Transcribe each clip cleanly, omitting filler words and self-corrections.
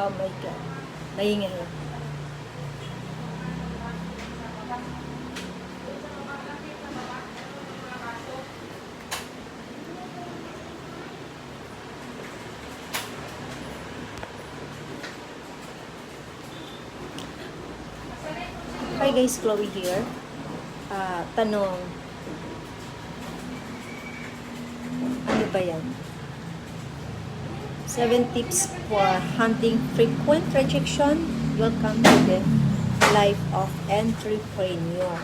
Oh my God. Maingay. Hi guys, Chloe here. Tanong, ano ba yan? 7 tips for handling frequent rejection. Welcome to the life of entrepreneur.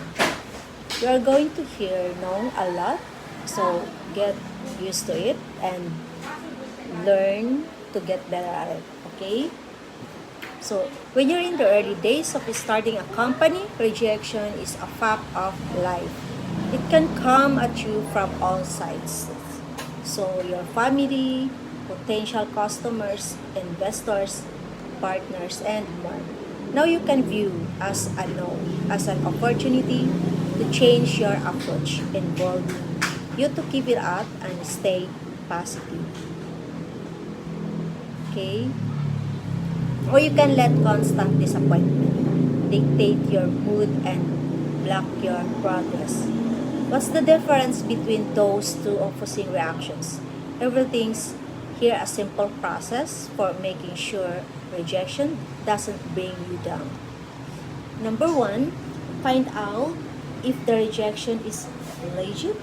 You are going to hear no a lot, so get used to it and learn to get better at it, okay? So, when you're in the early days of starting a company, rejection is a fact of life. It can come at you from all sides. So, your family, potential customers, investors, partners, and more. Now you can view as a no, as an opportunity to change your approach, involving you to keep it up and stay positive. Okay? Or you can let constant disappointment dictate your mood and block your progress. What's the difference between those two opposing reactions? Everything's here a simple process for making sure rejection doesn't bring you down. Number one, find out if the rejection is legit.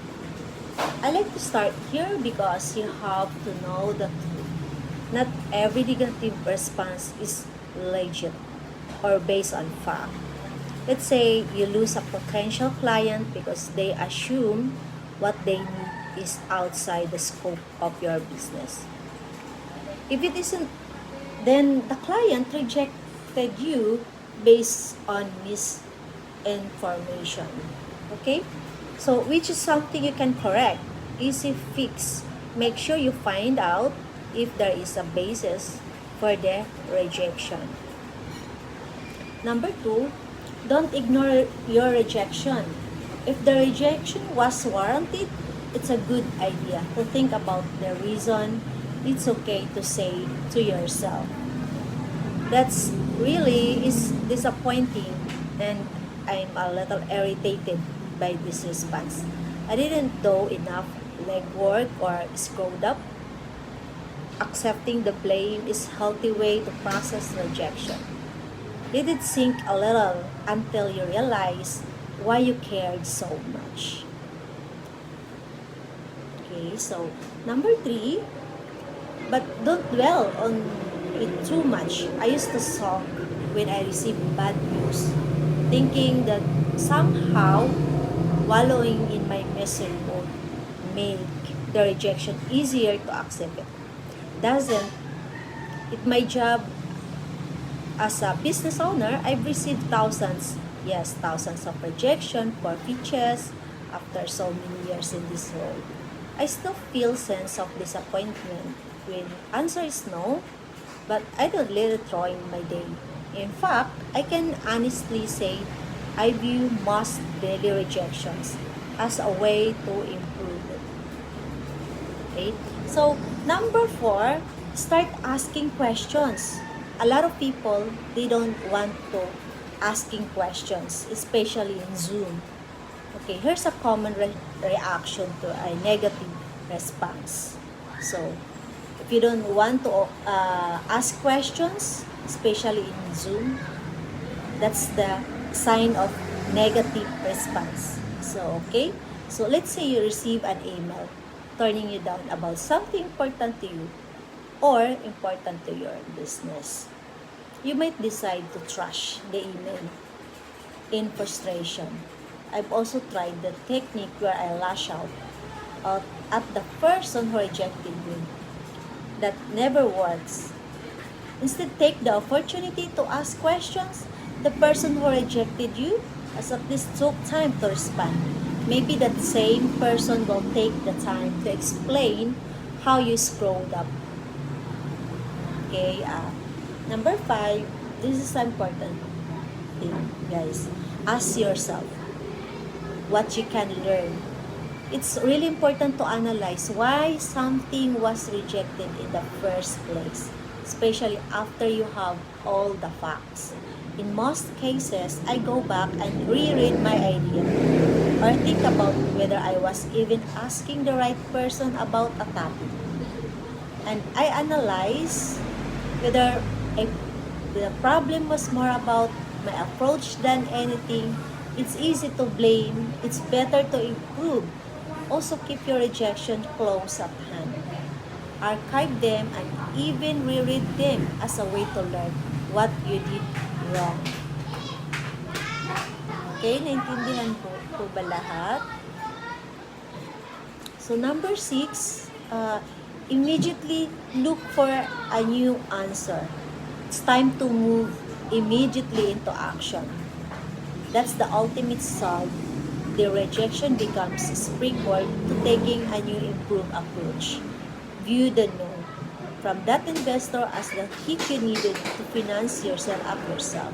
I like to start here because you have to know that not every negative response is legit or based on fact. Let's say you lose a potential client because they assume what they need is outside the scope of your business. If it isn't, then the client rejected you based on misinformation. Okay? So, which is something you can correct. Easy fix. Make sure you find out if there is a basis for the rejection. Number two, don't ignore your rejection. If the rejection was warranted, it's a good idea to think about the reason. It's okay to say to yourself, that's really is disappointing and I'm a little irritated by this response. I didn't do enough legwork or screwed up. Accepting the blame is a healthy way to process rejection. Let it sink a little until you realize why you cared so much. Okay, so number three, but don't dwell on it too much. I used to sulk when I received bad news, thinking that somehow wallowing in my misery would make the rejection easier to accept it. Doesn't it my job as a business owner? I've received thousands of rejection for pitches after so many years in this role. I still feel sense of disappointment when answer is no, but I don't let it ruin my day. In fact, I can honestly say I view most daily rejections as a way to improve it. Okay? So, number four, start asking questions. A lot of people, they don't want to asking questions, especially in Zoom. Okay, here's a common reaction to a negative response. So, if you don't want to ask questions, especially in Zoom, that's the sign of negative response. So, okay? So, let's say you receive an email turning you down about something important to you or important to your business. You might decide to trash the email in frustration. I've also tried the technique where I lash out at the person who rejected me. That never works. Instead, take the opportunity to ask questions. The person who rejected you has at least took time to respond. Maybe that same person will take the time to explain how you screwed up. Okay, number five, this is important thing, guys. Ask yourself what you can learn. It's really important to analyze why something was rejected in the first place. especially after you have all the facts. In most cases, I go back and reread my idea or think about whether I was even asking the right person about a topic. And I analyze whether a, the problem was more about my approach than anything. It's easy to blame, it's better to improve. Also, keep your rejection close at hand. Archive them and even reread them as a way to learn what you did wrong. Okay, naintindihan po ba lahat? So number 6, immediately look for a new answer. It's time to move immediately into action. That's the ultimate solve. The rejection becomes a springboard to taking a new improved approach. View the no from that investor as the hit you needed to finance yourself up yourself.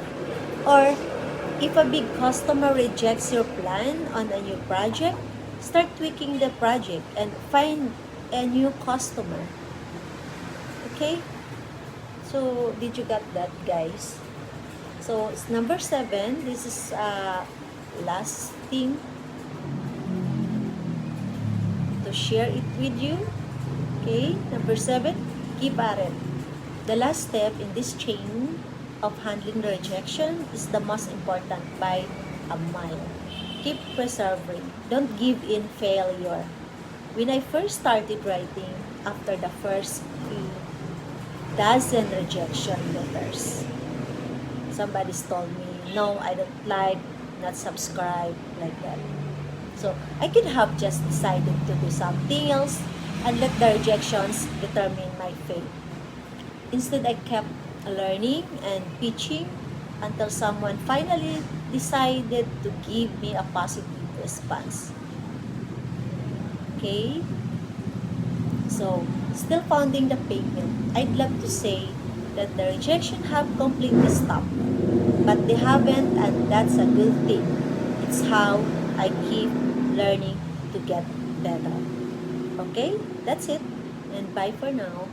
Or if a big customer rejects your plan on a new project, start tweaking the project and find a new customer. Okay? So, did you get that, guys? So, it's number 7. This is last thing to share it with you. Okay? Number 7, keep at it. The last step in this chain of handling rejection is the most important by a mile. Keep persevering. Don't give in failure. When I first started writing, after the first few dozen rejection letters, somebody told me, no, I don't like, not subscribe, like that. So, I could have just decided to do something else and let the rejections determine my fate. Instead, I kept learning and pitching until someone finally decided to give me a positive response. Okay? So, still pounding the pavement. I'd love to say that the rejection have completely stopped, but they haven't, and that's a good thing. It's how I keep learning to get better. Okay? That's it. And bye for now.